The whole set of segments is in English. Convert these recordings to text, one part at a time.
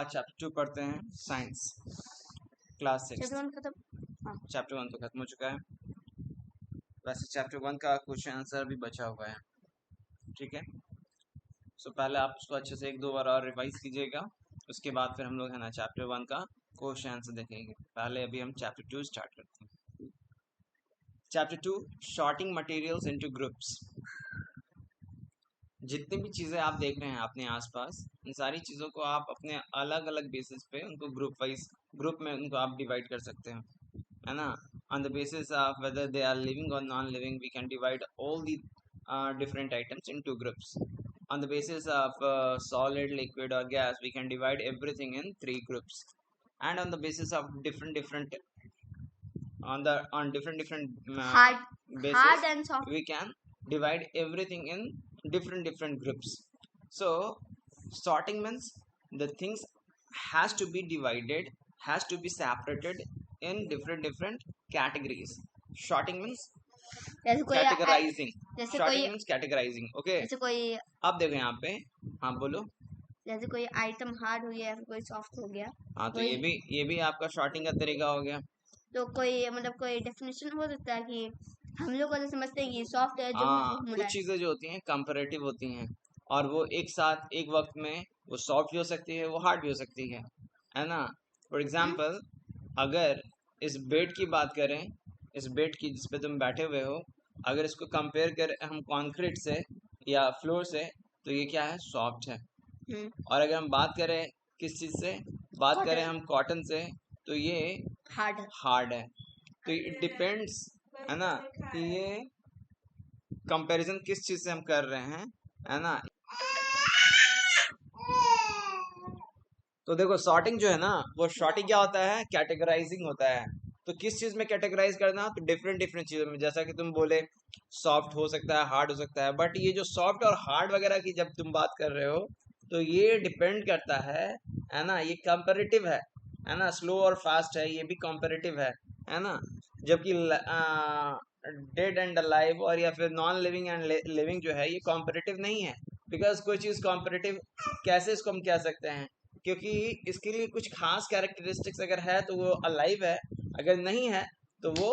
Chapter 2 पढ़ते हैं, science, class 6। Chapter 1 तो खत्म हो चुका है। वैसे चैप्टर 1 का क्वेश्चन आंसर भी बचा हुआ है, ठीक है। सो पहले आप उसको अच्छे से 1-2 बार और रिवाइज कीजिएगा, उसके बाद फिर हम लोग है ना चैप्टर 1 का क्वेश्चन आंसर देखेंगे। पहले अभी हम चैप्टर 2 स्टार्ट करते हैं। Chapter 2, sorting materials into groups. जितनी भी चीज़ें आप देख रहे हैं अपने आसपास, इन सारी चीज़ों को आप अपने अलग अलग बेसिस पे उनको ग्रुप में उनको आप डिवाइड कर सकते हैं, है ना। On the basis of whether they are living और non living, we can divide all the different items into groups. On the basis of solid, liquid or gas, we can divide everything in 3 groups. And on the basis of different hard basis, and soft. we can divide everything in different groups. So sorting means the things has to be divided, has to be separated in different categories. Sorting means categorizing. Sorting means categorizing. Okay, जैसे कोई अब देखो यहाँ पे, हाँ बोलो। जैसे कोई आइटम हार्ड हो गया, कोई सॉफ्ट हो गया, हाँ तो ये भी आपका शॉर्टिंग का तरीका हो गया। तो कोई मतलब कोई डेफिनेशन हो सकता है कि हम लोग को समझते हैं कि सॉफ्ट है, जो कुछ चीजें जो होती हैं कंपैरेटिव होती हैं, और वो एक साथ एक वक्त में वो सॉफ्ट भी हो सकती है, वो हार्ड भी हो सकती है ना। फॉर एग्जाम्पल, अगर इस बेड की बात करें, इस बेड की जिस पे तुम बैठे हुए हो, अगर इसको कंपेयर करें हम कंक्रीट से या फ्लोर से, तो ये क्या है, सॉफ्ट है। और अगर हम बात करें किस चीज से, बात करें हम कॉटन से, तो ये हार्ड है। तो इट डिपेंड्स, है ना, कि ये कंपैरिजन किस चीज से हम कर रहे हैं, है ना। तो देखो सॉर्टिंग जो है ना, वो सॉर्टिंग क्या होता है, कैटेगराइजिंग होता है। तो किस चीज में कैटेगराइज करना, तो डिफरेंट चीजों में। जैसा कि तुम बोले सॉफ्ट हो सकता है, हार्ड हो सकता है, बट ये जो सॉफ्ट और हार्ड वगैरह की जब तुम बात कर रहे हो, तो ये डिपेंड करता है ना, ये कंपैरेटिव है ना। स्लो और फास्ट है, ये भी कंपैरेटिव है ना। जबकि डेड एंड अलाइव और या फिर नॉन लिविंग एंड लिविंग जो है, ये कॉम्परेटिव नहीं है। बिकॉज कोई चीज़ कॉम्परेटिव कैसे इसको हम कह सकते हैं, क्योंकि इसके लिए कुछ खास कैरेक्टरिस्टिक्स अगर है तो वो अलाइव है, अगर नहीं है तो वो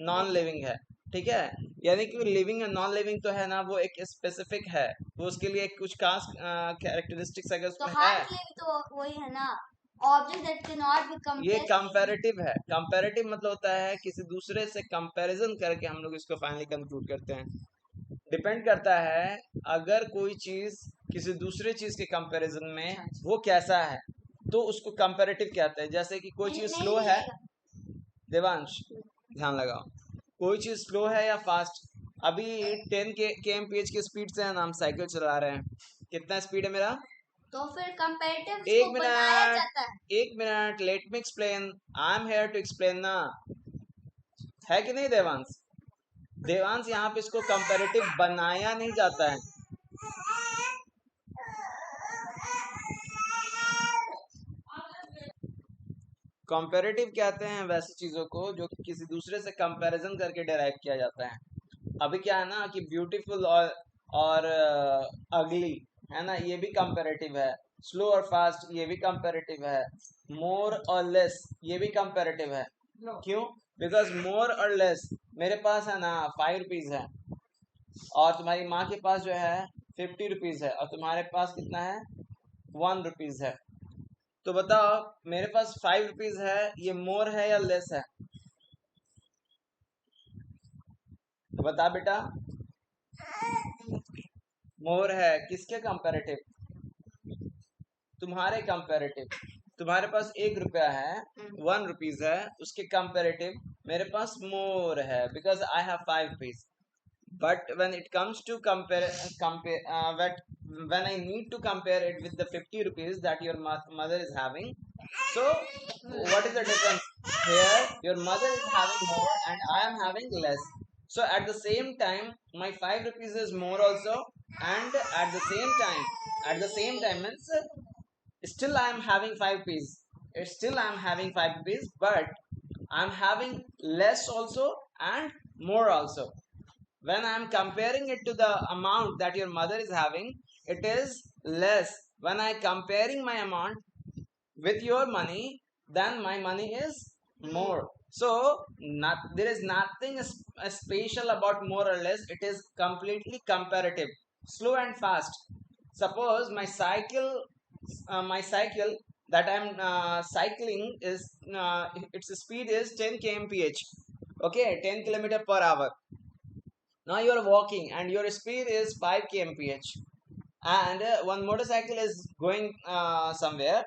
नॉन लिविंग है, ठीक है। यानी कि लिविंग और नॉन लिविंग तो है ना, वो एक स्पेसिफिक है, वो उसके लिए कुछ खास कैरेक्टरिस्टिक्स अगर उसमें है, तो वही है ना, object that can not be compared. ये कंपैरेटिव है। कंपैरेटिव मतलब होता है किसी दूसरे से कंपैरिजन करके हम लोग इसको फाइनली कंक्लूड करते हैं। डिपेंड करता है अगर कोई चीज किसी दूसरे चीज के कंपैरिजन में वो कैसा है, तो उसको कंपैरेटिव कहते हैं। जैसे कि कोई चीज स्लो है, देवांश ध्यान लगाओ, कोई चीज स्लो है या फास्ट। अभी 10 kmph की स्पीड से है ना हम साइकिल चला रहे हैं, कितना स्पीड है मेरा, तो फिर कंपैरेटिव एक minute let me explain, I am here to explain ना, है कि नहीं देवांश। देवांश यहाँ पे इसको कंपैरेटिव बनाया नहीं जाता है। कंपैरेटिव कहते हैं वैसी चीजों को जो किसी दूसरे से कंपैरिजन करके डिराइव किया जाता है। अभी क्या है ना कि ब्यूटीफुल और अगली है ना, ये भी कंपैरेटिव है। स्लो और फास्ट ये भी कंपैरेटिव है। मोर और लेस ये भी कंपैरेटिव है। क्यों? बिकॉज मोर और लेस, मेरे पास है ना 5 रुपीज है, और तुम्हारी माँ के पास जो है 50 रुपीज है, और तुम्हारे पास कितना है, 1 रुपीज है। तो बताओ मेरे पास 5 रुपीज है, ये मोर है या लेस है, तो बता बेटा। मोर है, किसके कंपैरेटिव, तुम्हारे कंपैरेटिव। तुम्हारे पास 1 रुपया है, 1 रुपीज है, उसके कंपैरेटिव मेरे पास मोर है, because I have 5 rupees. But when it comes to when I need to compare it with the 50 rupees that your mother is having, so what is the difference? Here your mother is having more and I am having less. So at the same time, my 5 rupees is more also, and at the same time means still I am having 5 rupees. Still I am having 5 rupees, but I am having less also and more also. When I am comparing it to the amount that your mother is having, it is less, when I comparing my amount with your money, then my money is more. So there is nothing special about more or less. It is completely comparative, slow and fast. Suppose my cycle that I'm cycling is its speed is 10 kmph. Okay, 10 kilometer per hour. Now you are walking and your speed is 5 kmph, and one motorcycle is going somewhere.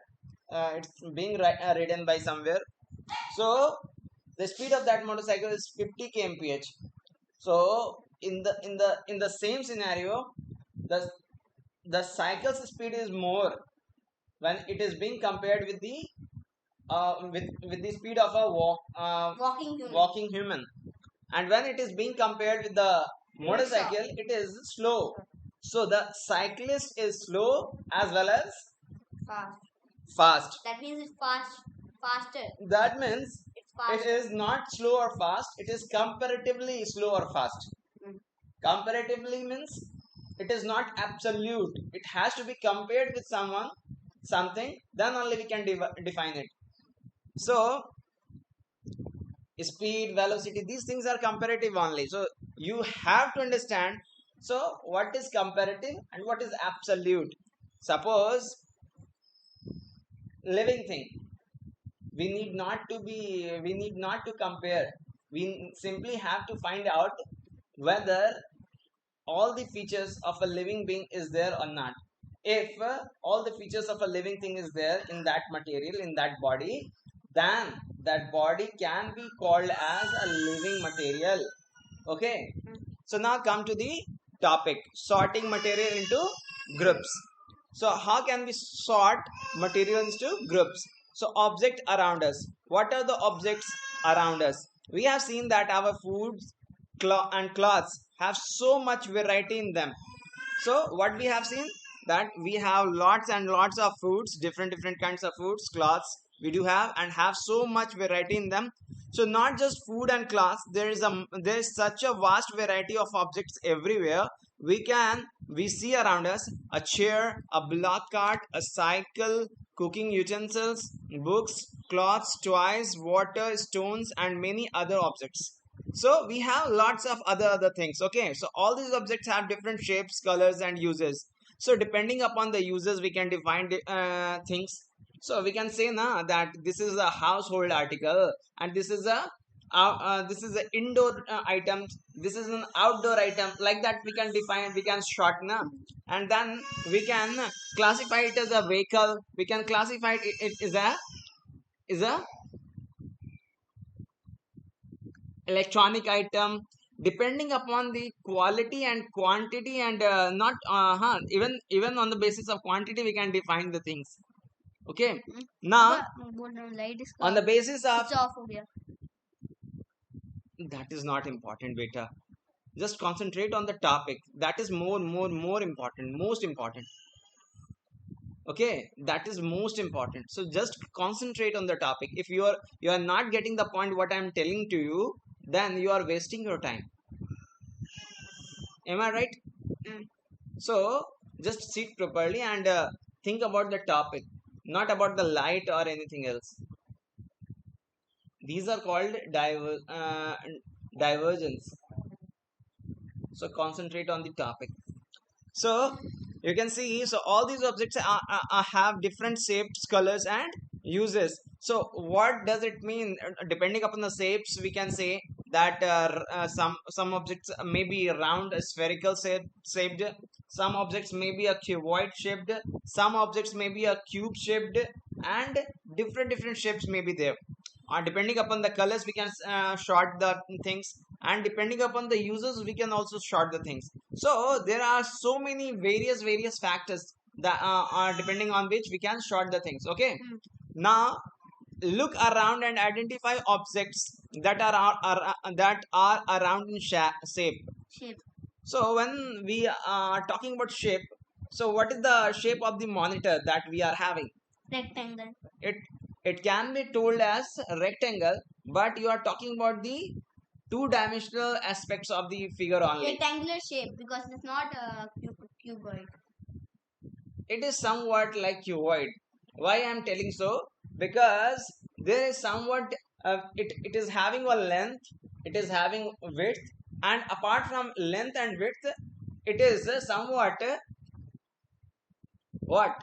It's being ridden by somewhere. So the speed of that motorcycle is 50 kmph. So in the same scenario, the the cycle's speed is more when it is being compared with the with the speed of a walking human, and when it is being compared with the motorcycle, it is slow. So the cyclist is slow as well as Fast. fast. That means it's faster. That means It's fast. it is not slow or fast, it is comparatively slow or fast. Comparatively means it is not absolute, it has to be compared with something, then only we can define it. So speed, velocity, these things are comparative only. So you have to understand, so what is comparative and what is absolute. Suppose living thing, we need not to compare. We simply have to find out whether all the features of a living being is there or not. If all the features of a living thing is there in that material, in that body, then that body can be called as a living material. Okay, so now come to the topic, sorting material into groups. So how can we sort materials into groups? So object around us, what are the objects around us? We have seen that our foods and cloths have so much variety in them. So what we have seen, that we have lots and lots of foods, different kinds of foods, cloths we do have, and have so much variety in them. So not just food and cloths, there is such a vast variety of objects everywhere. We see around us a chair, a block cart, a cycle, cooking utensils, books, cloths, toys, water, stones, and many other objects. So we have lots of other things. Okay, so all these objects have different shapes, colors, and uses. So depending upon the uses, we can define things. So we can say now that this is a household article, and this is an indoor item, this is an outdoor item. Like that we can define, we can short now. And then we can classify it as a vehicle, we can classify it is a electronic item, depending upon the quality and quantity, and not even on the basis of quantity we can define the things. Okay, now on the basis of that is not important, beta. Just concentrate on the topic, that is more important, most important. Okay, that is most important. So just concentrate on the topic. If you are not getting the point what I am telling to you, then you are wasting your time. Am I right? So just sit properly and think about the topic, not about the light or anything else. These are called divergence. So concentrate on the topic. So you can see, so all these objects have different shapes, colors, and uses. So what does it mean? Depending upon the shapes, we can say that some objects may be round, spherical shaped, some objects may be a cuboid shaped, some objects may be a cube shaped, and different shapes may be there. Depending upon the colors, we can short the things, and depending upon the users, we can also short the things. So there are so many various factors that are depending on which we can short the things. Okay, now look around and identify objects that are around in shape. So when we are talking about shape, so what is the shape of the monitor that we are having? Rectangle. It can be told as rectangle, but you are talking about the two-dimensional aspects of the figure only. Rectangular shape, because it's not a cuboid. it is somewhat like cuboid. Why I am telling so? Because there is somewhat it is having a length, it is having width, and apart from length and width, it is somewhat what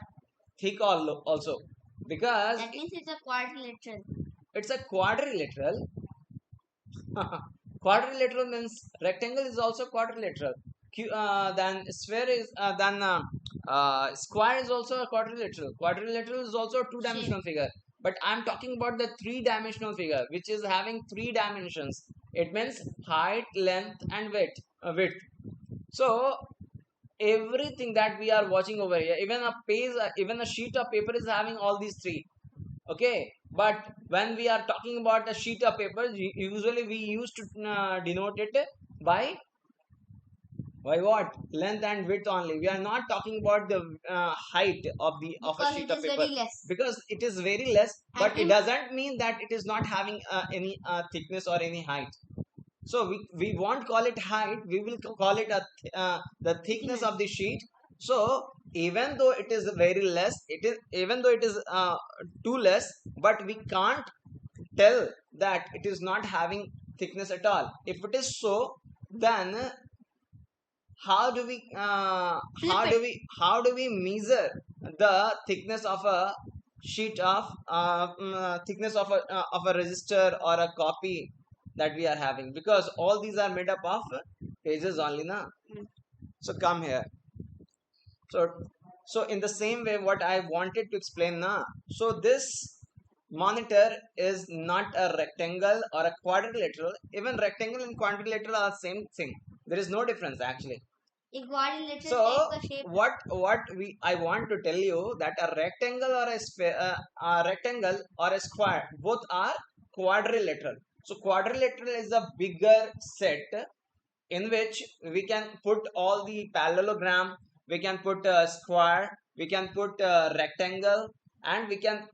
thick also, because That means it's a quadrilateral. it's a quadrilateral. Quadrilateral means rectangle is also quadrilateral. Then sphere is square is also a quadrilateral. Quadrilateral is also a two-dimensional figure. But I'm talking about the three-dimensional figure, which is having three dimensions. It means height, length, and width. Width. So everything that we are watching over here, even a page, even a sheet of paper is having all these three. Okay, but when we are talking about a sheet of paper, usually we used to denote it by what, length and width only. We are not talking about the height of the of a Because sheet it of is paper, very less. because it is very less, And but it doesn't mean that it is not having any thickness or any height. So we won't call it height, we will call it the thickness of the sheet. So even though it is very less, it is, even though it is too less, but we can't tell that it is not having thickness at all. If it is so, then how do we how do we measure the thickness of a sheet of thickness of a register or a copy that we are having, because all these are made up of pages only na. So come here. So in the same way, what I wanted to explain na, so this monitor is not a rectangle or a quadrilateral. Even rectangle and quadrilateral are the same thing. There is no difference actually. A quadrilateral So takes the shape. what we I want to tell you that a rectangle or a rectangle or a square, both are quadrilateral. So quadrilateral is a bigger set in which we can put all the parallelogram, we can put a square, we can put a rectangle, and we can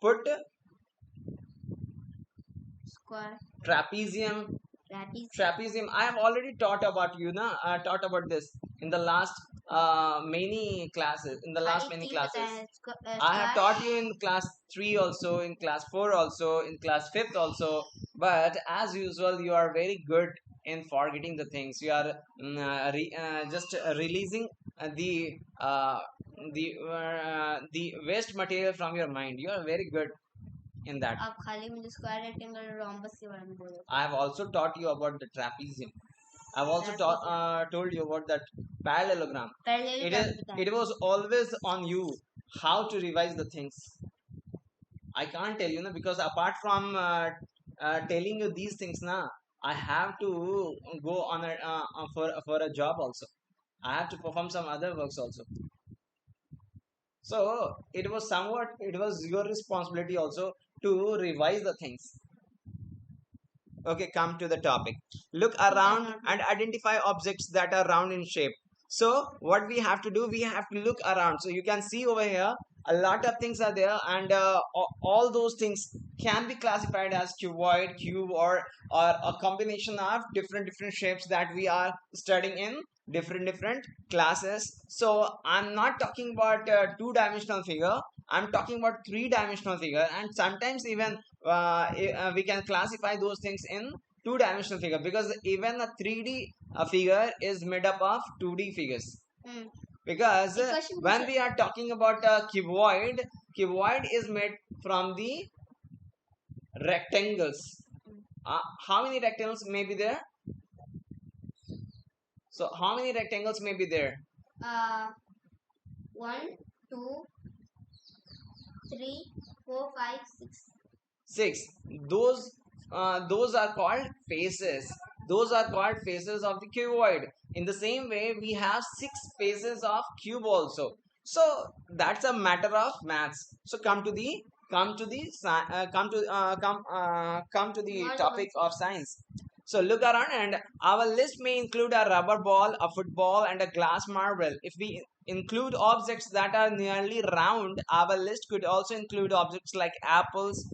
put Square. trapezium. Trapezium I have already taught about you na, taught about this in the last many classes, in the last many classes. I have taught you in class 3 also, in class 4 also, in class 5th also. But as usual, you are very good in forgetting the things. You are just releasing the waste material from your mind. You are very good in that. आप खाली मुझे square rectangle rhombus के बारे में बोलो. I have also taught you about the trapezium. I have also told you about that parallelogram. It was always on you how to revise the things. I can't tell you na, because apart from telling you these things na, I have to go on for a job also. I have to perform some other works also. So it was your responsibility also to revise the things. Okay, come to the topic. Look around and identify objects that are round in shape. So what we have to do, we have to look around. So you can see over here a lot of things are there, and all those things can be classified as cuboid, cube, or a combination of different shapes that we are studying in different classes. So I'm not talking about two-dimensional figure, I'm talking about three-dimensional figure, and sometimes even we can classify those things in two-dimensional figure, because even a 3D figure is made up of 2D figures. Because when we are talking about a cuboid is made from the rectangles. How many rectangles may be there? So how many rectangles may be there? 1, 2, 3, 4, 5, 6. 6. Those are called faces. Those are called faces of the cuboid. In the same way, we have 6 faces of cube also. So that's a matter of maths. So come to the topic of science. So look around, and our list may include a rubber ball, a football, and a glass marble. If we include objects that are nearly round, our list could also include objects like apples,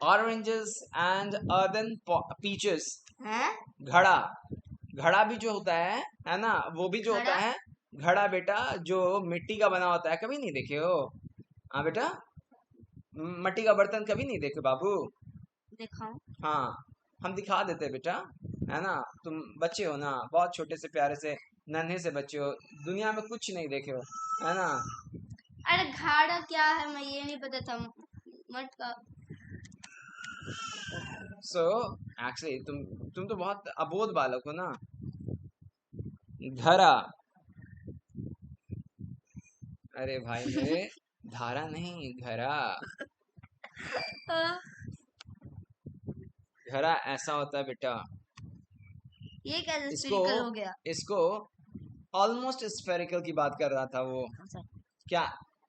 oranges, and earthen peaches. घड़ा भी जो होता है ना, वो भी जो होता है घड़ा बेटा जो मिट्टी का बना होता है, कभी नहीं देखे हो? हाँ बेटा, मिट्टी का बर्तन कभी नहीं देखे बाबू? दिखाओ। हाँ, हम दिखा देते बेटा, है ना? तुम बच्चे हो ना, बहुत छोटे से प्यारे से नन्हे से बच्चे हो, दुनिया में कुछ नहीं देखे हो, है ना? अरे घाड़ा क्या है, मैं ये नहीं पता था। मटका। सो एक्चुअली तुम तो बहुत अबोध बालक हो ना। घड़ा, अरे भाई मेरे, धारा नहीं, घड़ा। हाँ, घड़ा ऐसा होता है बेटा, ये कैसे इसको स्फेरिकल हो गया? इसको ऑलमोस्ट स्फेरिकल की बात कर रहा था वो। क्या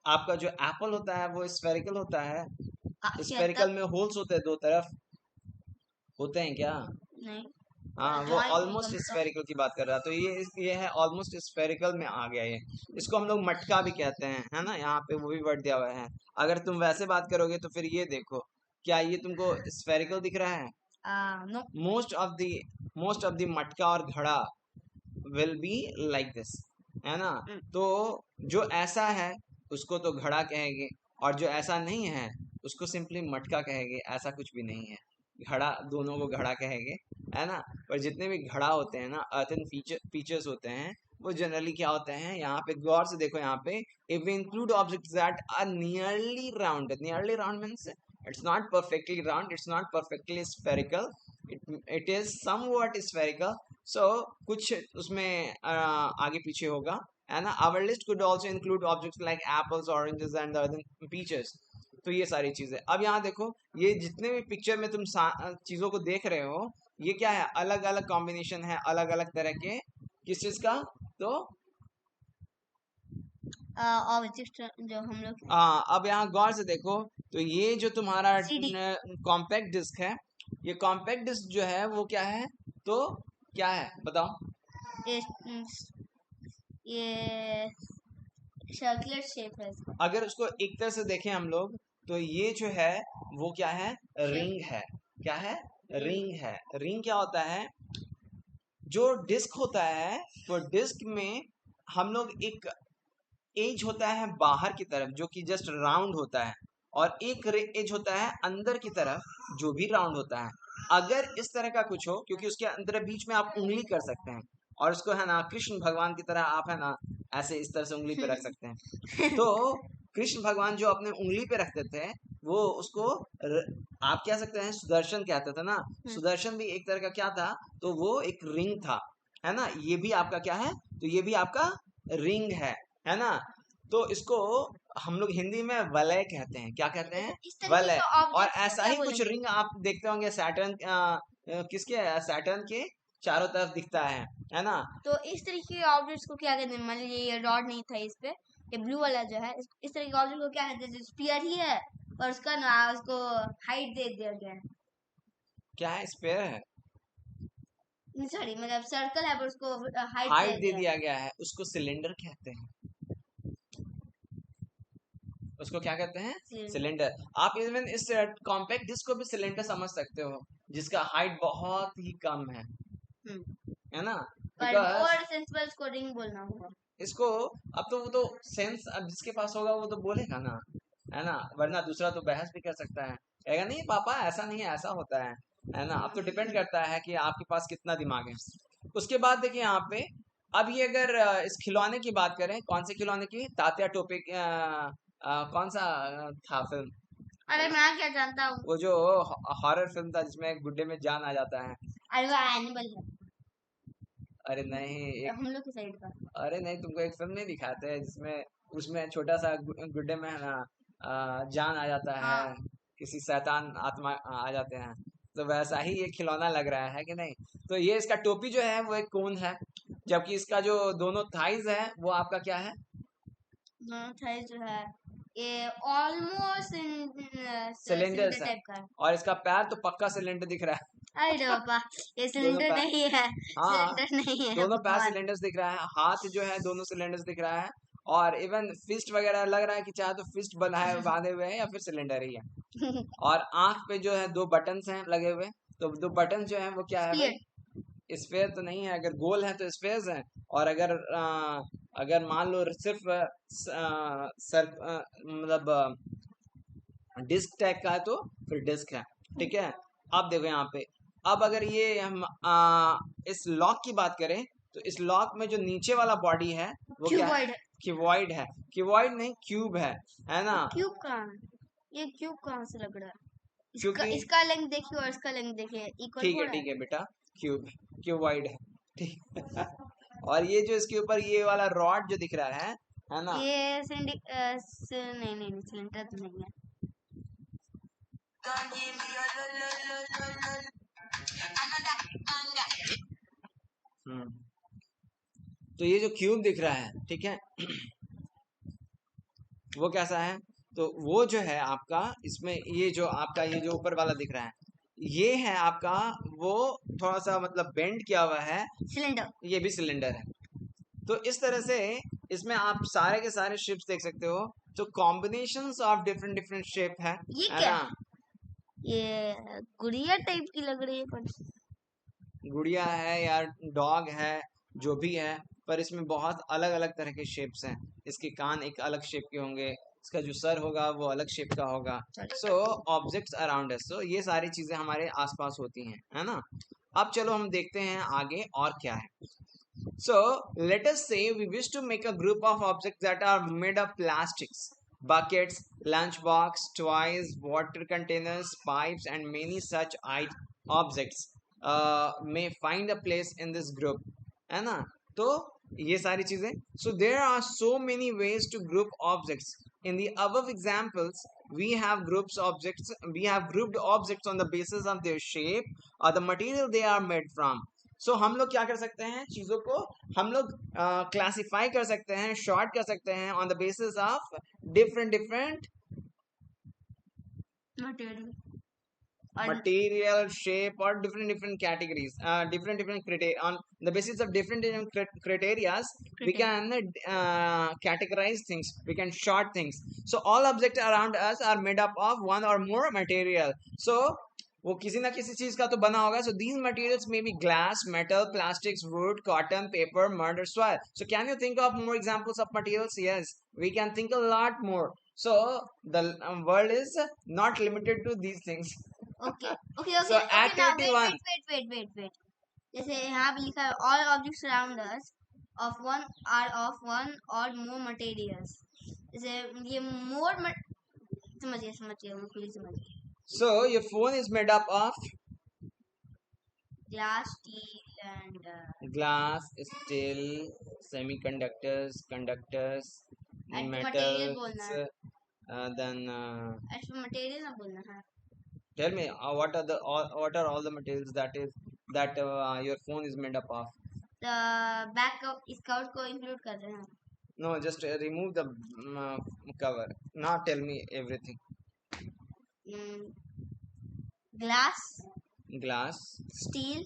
आपका जो एप्पल होता है वो स्फेरिकल होता है? क्या स्फेरिकल तब? में होल्स होते हैं दो तरफ, होते हैं क्या? नहीं। हाँ, वो ज्वाइंट होगा ऑलमोस्ट मतलब। स्फेरिकल की बात कर रहा, तो ये है ऑलमोस्ट स्फेरिकल में आ गया ये। इसको हम लोग मटका भी कहते हैं, है ना? यहाँ पे वो भी वर्ड दिया हुआ है। अगर तुम वैसे बात करोगे तो फिर ये देखो, क्या ये तुमको स्फेरिकल दिख रहा है? No. Most of the most of the मटका और घड़ा विल बी लाइक दिस, है ना? तो जो ऐसा है उसको तो घड़ा कहेंगे, और जो ऐसा नहीं है उसको सिंपली मटका कहेंगे। ऐसा कुछ भी नहीं है, घड़ा दोनों को घड़ा कहेंगे, है ना? पर जितने भी घड़ा होते हैं ना, अर्थन फीचर्स होते हैं, वो जनरली क्या होते हैं, यहाँ पे गौर से देखो, यहाँ पे if we include objects that are nearly round means it's not perfectly round, it's not perfectly spherical, it is somewhat spherical. So कुछ उसमें आगे पीछे होगा, है ना? Our list could also include objects like apples, oranges and other peaches. तो ये सारी चीजें, अब यहाँ देखो, ये जितने भी पिक्चर में तुम चीजों को देख रहे हो, ये क्या है? अलग अलग कॉम्बिनेशन है, अलग अलग तरह के, किस चीज का? तो ऑब्जेक्ट जो हम लोग अब यहाँ गौर से देखो, तो ये जो तुम्हारा सीडी। कॉम्पैक्ट डिस्क है, ये कॉम्पैक्ट डिस्क जो है वो क्या है? तो क्या है बताओ? ये सर्कुलर शेप है इसका। अगर उसको एक तरह से देखें हम लोग, तो ये जो है वो क्या है? रिंग है। क्या है? रिंग है। रिंग क्या होता है? जो डिस्क होता है, वो डिस्क में हम लोग एक एज होता है बाहर की तरफ जो कि जस्ट राउंड होता है, और एक एज होता है अंदर की तरफ जो भी राउंड होता है। अगर इस तरह का कुछ हो, क्योंकि उसके अंदर बीच में आप उंगली कर सकते हैं, और उसको है ना कृष्ण भगवान की तरह आप है ना ऐसे इस तरह से उंगली पे रख सकते हैं। तो कृष्ण भगवान जो अपने उंगली पे रखते थे, वो उसको आप कह सकते हैं सुदर्शन कहते थे ना। सुदर्शन भी एक तरह का क्या था? तो वो एक रिंग था, है ना? ये भी आपका क्या है? तो ये भी आपका रिंग है ना? तो इसको हम लोग हिंदी में वलय कहते हैं। क्या कहते हैं? इस तरीके वलय। का और ऑब्जेक्ट को ऐसा क्या ही कुछ बोलेंगे? रिंग आप देखते होंगे सैटर्न, किसके? सैटर्न के चारों तरफ दिखता है ना? तो इस तरीके के ऑब्जेक्ट्स को क्या कहते हैं? मान लीजिए ये रॉड नहीं था इस पे, ये ब्लू वाला जो है, इस तरह के ऑब्जेक्ट को क्या कहते हैं? स्फीयर ही है, और उसका ना उसको हाइट दे दिया गया है। क्या है? स्पेयर है। सॉरी, मतलब सर्कल है पर उसको हाइट हाइट दे दिया दिया गया है, उसको सिलेंडर कहते हैं। उसको क्या कहते हैं? गया। सिलेंडर। आप इवन इस कॉम्पैक्ट डिस्क को भी सिलेंडर समझ सकते हो, जिसका हाइट बहुत ही कम है ना? पर बिकॉज मोर सेंसिबल को रिंग बोलना होगा। इसको, अब तो वो तो सेंस अब जिसके पास होगा वो तो बोलेगा ना, है ना? वरना दूसरा तो बहस भी कर सकता है, कहेगा नहीं पापा ऐसा नहीं है, ऐसा होता है ना? अब तो डिपेंड करता है कि आपके पास कितना दिमाग है। उसके बाद देखिए यहाँ पे, अब ये अगर इस खिलौने की बात करें, कौन से खिलौने की? तात्या टोपे कौन सा था फिल्म? अरे मैं क्या जानता हूँ। वो जो हॉरर फिल्म था जिसमें गुड्डे में जान आ जाता है। अरे वो एनिमल है, अरे नहीं, एक, हम लोग की साइड का। अरे नहीं, तुमको एक फिल्म नहीं दिखाते हैं जिसमें उसमें छोटा सा गुड्डे में है ना जान आ जाता है, हाँ। किसी शैतान आत्मा आ जाते हैं, तो वैसा ही ये खिलौना लग रहा है कि नहीं? तो ये इसका टोपी जो है वो एक कोन है, जबकि इसका जो दोनों थाइज है वो आपका क्या है? दोनों साइड जो है ये ऑलमोस्ट सिलेंडर सिलेंडर्स है। टाइप का है। और इसका पैर तो पक्का सिलेंडर दिख रहा है। अरे पापा, ये दोनों सिलेंडर पैर, नहीं है, हाँ, सिलेंडर नहीं है दोनों पैर भगवान। सिलेंडर्स दिख रहा है, हाथ जो है दोनों सिलेंडर्स दिख रहा है, और इवन फिस्ट वगैरह लग रहा है कि चाहे तो फिस्ट बनाए बांधे हुए हैं या फिर सिलेंडर ही है। और आंख पे जो है दो बटन्स हैं लगे हुए, तो दो बटन जो है वो क्या है स्फीयर। भाई? स्फेयर तो नहीं है, अगर गोल है तो स्फेयर्स हैं, और अगर अगर मान लो सिर्फ सर मतलब डिस्क टाइप का है तो फिर डिस्क है, ठीक है। अब देखो यहाँ पे, अब अगर ये हम इस लॉक की बात करें तो इस लॉक में जो नीचे वाला बॉडी है वो क्या है? क्यूबॉइड है। क्यूबॉइड है। क्यूबॉइड नहीं, क्यूब है ना? क्यूब कहाँ? ये क्यूब कहाँ से लग रहा है? इसका क्योंकि इसका लेंथ देखिए और इसका लेंथ देखिए, इक्वल हो रहा है। ठीक है बेटा, क्यूब क्यूबॉइड है, ठीक। और ये जो इसके ऊपर ये वाला रॉड जो दिख रहा है ना? ये नहीं नहीं सिलेंडर तो नहीं है। हम्म, तो ये जो क्यूब दिख रहा है, ठीक है, वो कैसा है? तो वो जो है आपका, इसमें ये जो आपका ये जो ऊपर वाला दिख रहा है, ये है आपका वो थोड़ा सा मतलब बेंड किया हुआ है सिलेंडर। ये भी सिलेंडर है। तो इस तरह से इसमें आप सारे के सारे शेप्स देख सकते हो, तो combinations of different different shape है क्या ना? ये गुड़िया टाइप की लग रही है पर। गुड़िया है या डॉग है, जो भी है, पर इसमें बहुत अलग अलग तरह के शेप्स हैं। इसके कान एक अलग शेप के होंगे, इसका जो सर होगा वो अलग शेप का होगा। सो ऑब्जेक्ट्स अराउंड अस, सो ये सारी चीजें हमारे आसपास होती हैं, है ना? अब चलो हम देखते हैं आगे और क्या है। So let us say we wish to make a group of objects that are made of plastics, buckets, lunchbox, toys, water containers, pipes, and many such objects may find a place in this group. है ना? तो ये सारी चीजें. So there are so many ways to group objects. In the above examples, we have grouped objects on the basis of their shape or the material they are made from. सो हम लोग क्या कर सकते हैं, चीजों को हम लोग क्लासिफाई कर सकते हैं, शॉर्ट कर सकते हैं on the basis of different different material, shape, or different different categories, different different criteria. On the basis of different different criteria, we can categorize things, we can short things. So all objects around us are made up of one or more material. So वो किसी ना किसी चीज का तो बना होगा. So these materials may be glass, metal, plastics, wood, cotton, paper, mud, or soil. So can you think of more examples of materials? Yes, we can think a lot more. So the world is not limited to these things. Okay. So now activity one. wait. जैसे यहाँ पे लिखा है all objects around us of one are of one or more materials. जैसे ये more समझिए मुझे समझिए. So your phone is made up of glass, steel and glass, steel, semiconductors, conductors, material बोलना metals, है. then ऐसे material ना बोलना है. tell me what are all the materials that your phone is made up of? The back of इस cover को include कर रहे हैं. No, just remove the cover. Now tell me everything. Glass. Steel.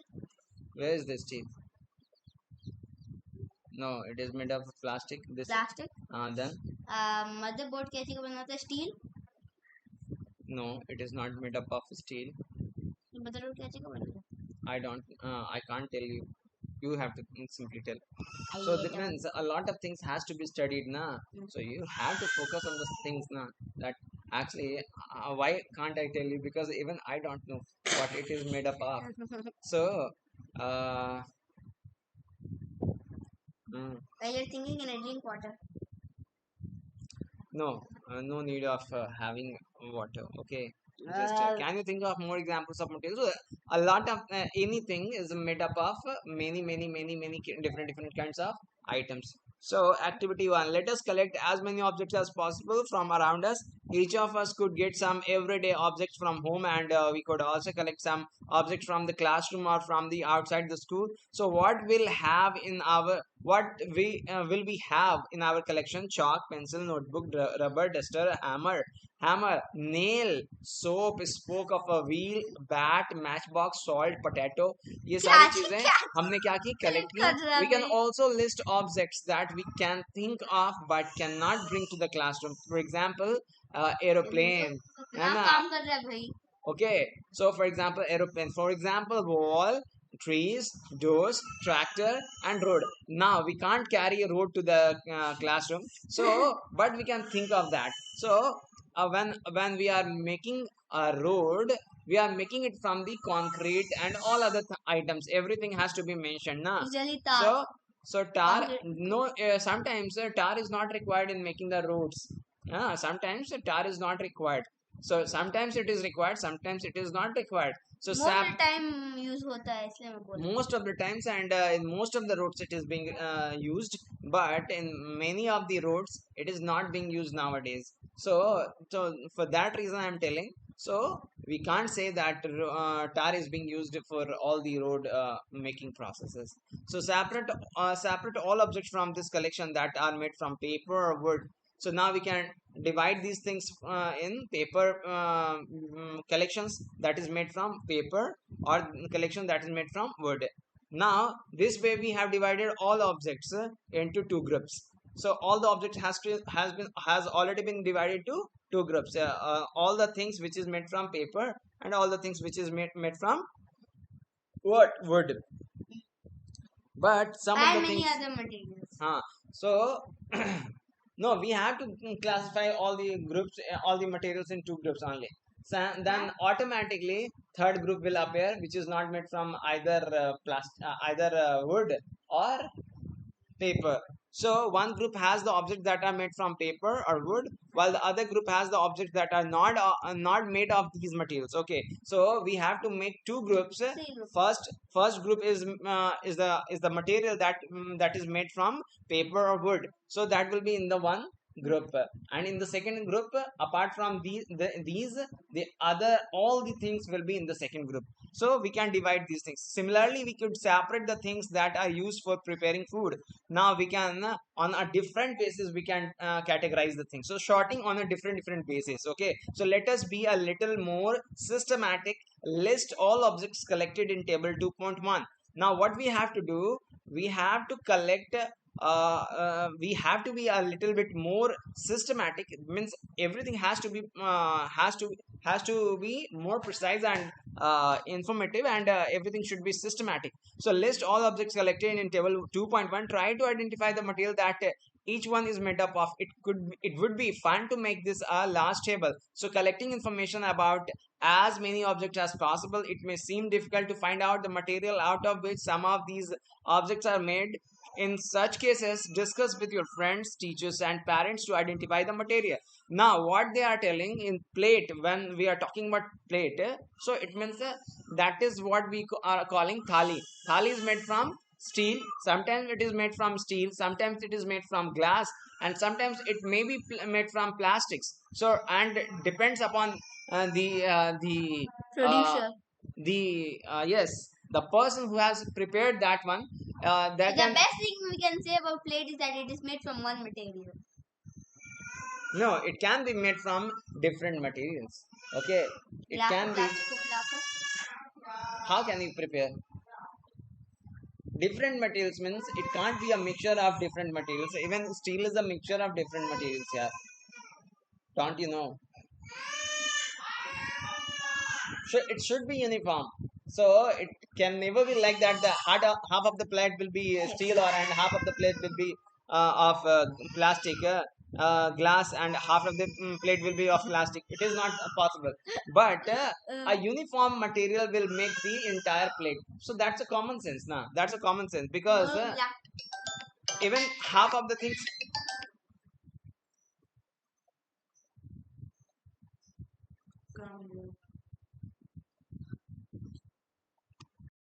Where is the steel? No, it is made of plastic. This Plastic. Then motherboard कैसे का बना था? Steel. No, it is not made up of steel. motherboard कैसे का बना था? I can't tell you. You have to simply tell. So that means a lot of things has to be studied na. So you have to focus on the things na. That actually why can't I tell you? Because even I don't know what it is made up of. So While you're thinking in a drink water. No, no need of having water. Okay. Just can you think of more examples of materials? So, a lot of anything is made up of many different kinds of items. So activity one, let us collect as many objects as possible from around us. Each of us could get some everyday objects from home, and we could also collect some objects from the classroom or from the outside the school. So what will we have in our collection? Chalk, pencil, notebook, rubber, duster, hammer, nail, soap, spoke of a wheel, bat, matchbox, salt, potato. ये सारी चीजें हमने क्या की? Collect की. We can also list objects that we can think of but cannot bring to the classroom. For example, aeroplane. है ना? काम कर रहा है भाई. Okay, so for example, aeroplane. For example, ball, trees, doors, tractor, and road. Now we can't carry a road to the classroom, so but we can think of that. So when we are making a road, we are making it from the concrete and all other items. Everything has to be mentioned, na. Usually tar. So tar, Concrete. no, sometimes tar is not required in making the roads. Sometimes tar is not required. So sometimes it is required, sometimes it is not required. So Most of the time use होता है इसलिए मैं बोल रहा हूँ. most of the times, and in most of the roads it is being used, but in many of the roads it is not being used nowadays. So for that reason I am telling, so we can't say that tar is being used for all the road making processes. So separate all objects from this collection that are made from paper or wood. So now we can divide these things in paper collections that is made from paper, or collection that is made from wood. Now this way we have divided all objects into two groups. So all the objects has already been divided to two groups. All the things which is made from paper, and all the things which is made from wood. But some and of the many things, other materials. so no, we have to classify all the groups, all the materials in two groups only. So then automatically third group will appear, which is not made from either wood or paper. So one group has the objects that are made from paper or wood, while the other group has the objects that are not made of these materials. Okay, so we have to make two groups. First group is the material that is made from paper or wood. So that will be in the one group, and in the second group, apart from the other, all the things will be in the second group. So we can divide these things. Similarly, we could separate the things that are used for preparing food. Now we can on a different basis we can categorize the things. So sorting on a different basis. Okay, so let us be a little more systematic. List all objects collected in table 2.1. Now what we have to do, we have to collect we have to be a little bit more systematic. It means everything has to be more precise and informative, and everything should be systematic. So list all objects collected in table 2.1. Try to identify the material that each one is made up of. It would be fun to make this a large table. So collecting information about as many objects as possible, it may seem difficult to find out the material out of which some of these objects are made. In such cases, discuss with your friends, teachers, and parents to identify the material. Now what they are telling in plate, when we are talking about plate, so it means that is what we are calling thali. Thali is made from steel. Sometimes it is made from steel, sometimes it is made from glass, and sometimes it may be made from plastics. So and depends upon the Producer. yes, the person who has prepared that one, that The can, best thing we can say about plate is that it is made from one material. no, it can be made from different materials. Okay, it can be. How can you prepare different materials? Means it can't be a mixture of different materials. Even steel is a mixture of different materials. Yeah, don't you know? It should be uniform. So it can never be like that. The half of the plate will be steel, or and half of the plate will be of plastic, glass, and half of the plate will be of plastic. It is not possible. But a uniform material will make the entire plate. So that's a common sense. Now that's a common sense, because even half of the things.